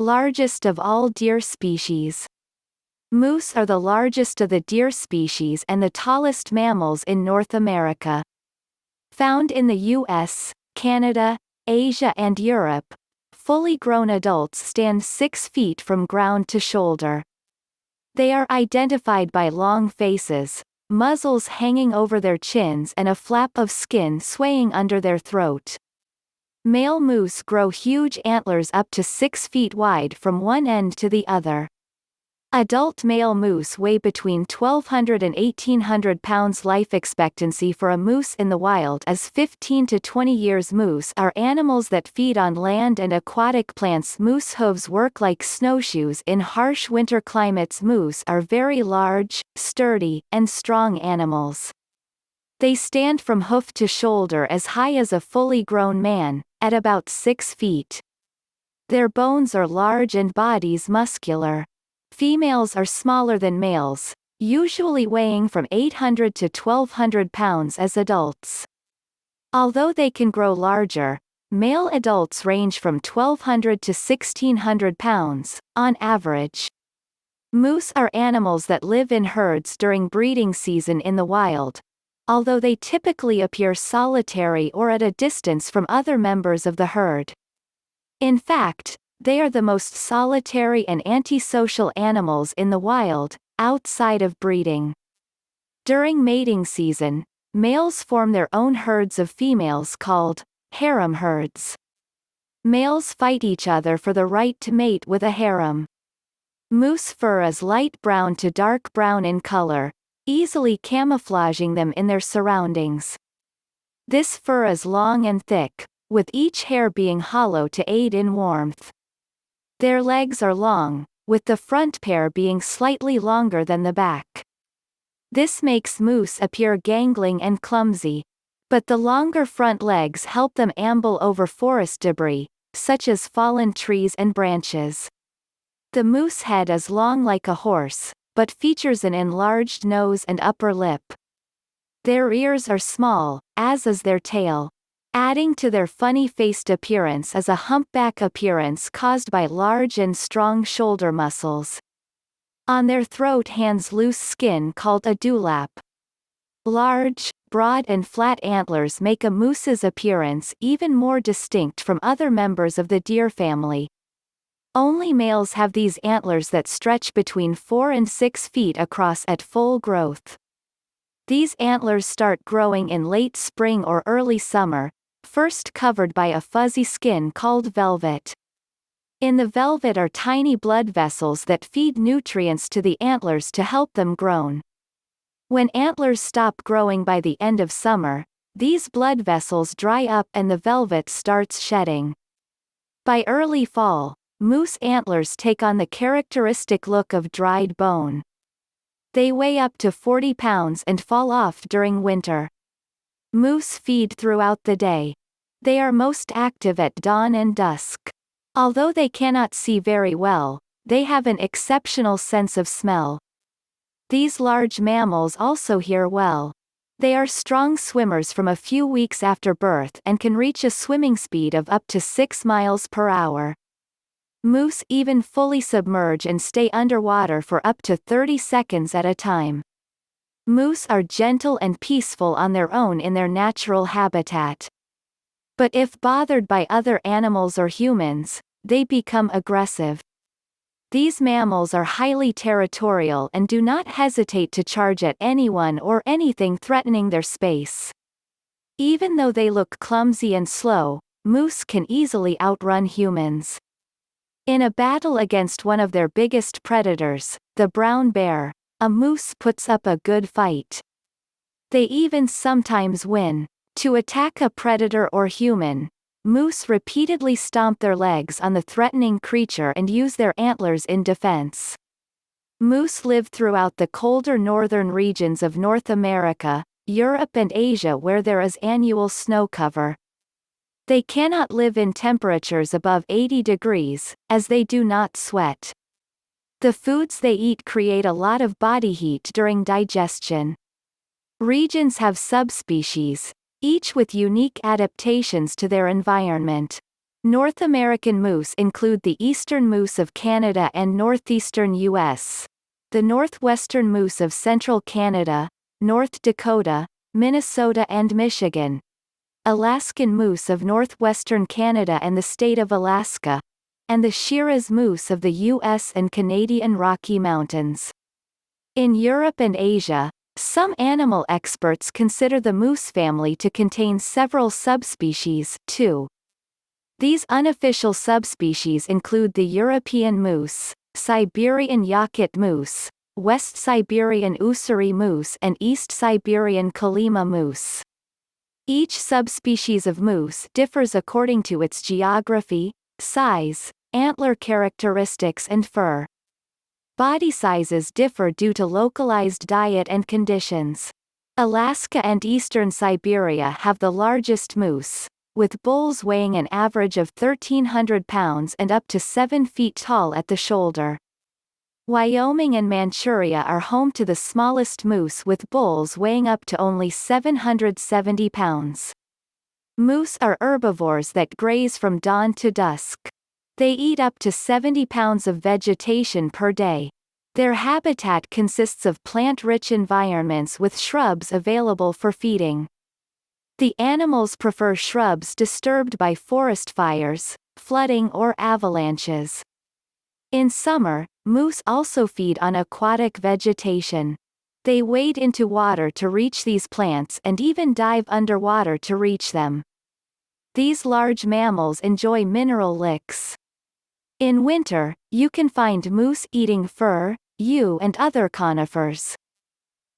Largest of all deer species. Moose are the largest of the deer species and the tallest mammals in North America. Found in the U.S., Canada, Asia and Europe, fully grown adults stand 6 feet from ground to shoulder. They are identified by long faces, muzzles hanging over their chins and a flap of skin swaying under their throat. Male moose grow huge antlers up to 6 feet wide from one end to the other. Adult male moose weigh between 1,200 and 1,800 pounds. Life expectancy for a moose in the wild is 15 to 20 years. Moose are animals that feed on land and aquatic plants. Moose hooves work like snowshoes in harsh winter climates. Moose are very large, sturdy, and strong animals. They stand from hoof to shoulder as high as a fully grown man, at about 6 feet. Their bones are large and bodies muscular. Females are smaller than males, usually weighing from 800 to 1,200 pounds as adults. Although they can grow larger, male adults range from 1,200 to 1,600 pounds, on average. Moose are animals that live in herds during breeding season in the wild, although they typically appear solitary or at a distance from other members of the herd. In fact, they are the most solitary and antisocial animals in the wild, outside of breeding. During mating season, males form their own herds of females called harem herds. Males fight each other for the right to mate with a harem. Moose fur is light brown to dark brown in color, easily camouflaging them in their surroundings. This fur is long and thick, with each hair being hollow to aid in warmth. Their legs are long, with the front pair being slightly longer than the back. This makes moose appear gangling and clumsy, but the longer front legs help them amble over forest debris, such as fallen trees and branches. The moose head is long like a horse, but features an enlarged nose and upper lip. Their ears are small, as is their tail. Adding to their funny-faced appearance is a humpback appearance caused by large and strong shoulder muscles. On their throat hangs loose skin called a dewlap. Large, broad and flat antlers make a moose's appearance even more distinct from other members of the deer family. Only males have these antlers that stretch between 4 and 6 feet across at full growth. These antlers start growing in late spring or early summer, first covered by a fuzzy skin called velvet. In the velvet are tiny blood vessels that feed nutrients to the antlers to help them grow. When antlers stop growing by the end of summer, these blood vessels dry up and the velvet starts shedding. By early fall, moose antlers take on the characteristic look of dried bone. They weigh up to 40 pounds and fall off during winter. Moose feed throughout the day. They are most active at dawn and dusk. Although they cannot see very well, they have an exceptional sense of smell. These large mammals also hear well. They are strong swimmers from a few weeks after birth and can reach a swimming speed of up to 6 miles per hour. Moose even fully submerge and stay underwater for up to 30 seconds at a time. Moose are gentle and peaceful on their own in their natural habitat. But if bothered by other animals or humans, they become aggressive. These mammals are highly territorial and do not hesitate to charge at anyone or anything threatening their space. Even though they look clumsy and slow, moose can easily outrun humans. In a battle against one of their biggest predators, the brown bear, a moose puts up a good fight. They even sometimes win. To attack a predator or human, moose repeatedly stomp their legs on the threatening creature and use their antlers in defense. Moose live throughout the colder northern regions of North America, Europe and Asia where there is annual snow cover. They cannot live in temperatures above 80 degrees, as they do not sweat. The foods they eat create a lot of body heat during digestion. Regions have subspecies, each with unique adaptations to their environment. North American moose include the eastern moose of Canada and northeastern U.S., the northwestern moose of central Canada, North Dakota, Minnesota and Michigan, Alaskan moose of northwestern Canada and the state of Alaska, and the Shiraz moose of the U.S. and Canadian Rocky Mountains. In Europe and Asia, some animal experts consider the moose family to contain several subspecies, too. These unofficial subspecies include the European moose, Siberian Yakut moose, West Siberian Ussuri moose and East Siberian Kolyma moose. Each subspecies of moose differs according to its geography, size, antler characteristics and fur. Body sizes differ due to localized diet and conditions. Alaska and eastern Siberia have the largest moose, with bulls weighing an average of 1,300 pounds and up to 7 feet tall at the shoulder. Wyoming and Manchuria are home to the smallest moose with bulls weighing up to only 770 pounds. Moose are herbivores that graze from dawn to dusk. They eat up to 70 pounds of vegetation per day. Their habitat consists of plant-rich environments with shrubs available for feeding. The animals prefer shrubs disturbed by forest fires, flooding or avalanches. In summer, moose also feed on aquatic vegetation. They wade into water to reach these plants and even dive underwater to reach them. These large mammals enjoy mineral licks. In winter, you can find moose eating fir, yew and other conifers.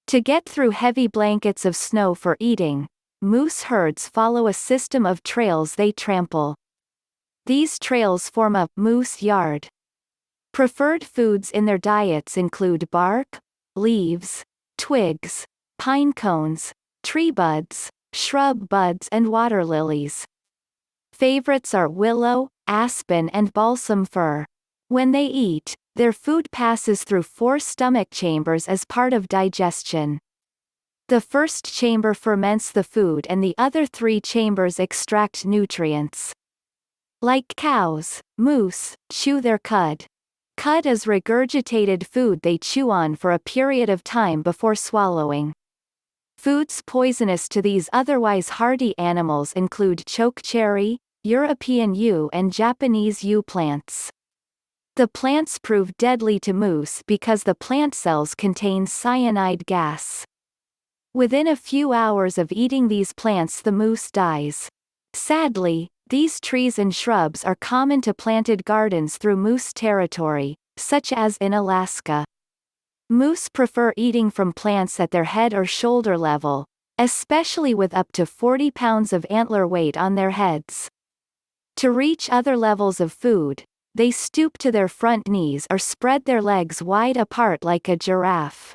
To get through heavy blankets of snow for eating, moose herds follow a system of trails they trample. These trails form a moose yard. Preferred foods in their diets include bark, leaves, twigs, pine cones, tree buds, shrub buds and water lilies. Favorites are willow, aspen and balsam fir. When they eat, their food passes through 4 stomach chambers as part of digestion. The first chamber ferments the food and the other 3 chambers extract nutrients. Like cows, moose chew their cud. Cud is regurgitated food they chew on for a period of time before swallowing. Foods poisonous to these otherwise hardy animals include chokecherry, European yew and Japanese yew plants. The plants prove deadly to moose because the plant cells contain cyanide gas. Within a few hours of eating these plants the moose dies. Sadly, these trees and shrubs are common to planted gardens through moose territory, such as in Alaska. Moose prefer eating from plants at their head or shoulder level, especially with up to 40 pounds of antler weight on their heads. To reach other levels of food, they stoop to their front knees or spread their legs wide apart like a giraffe.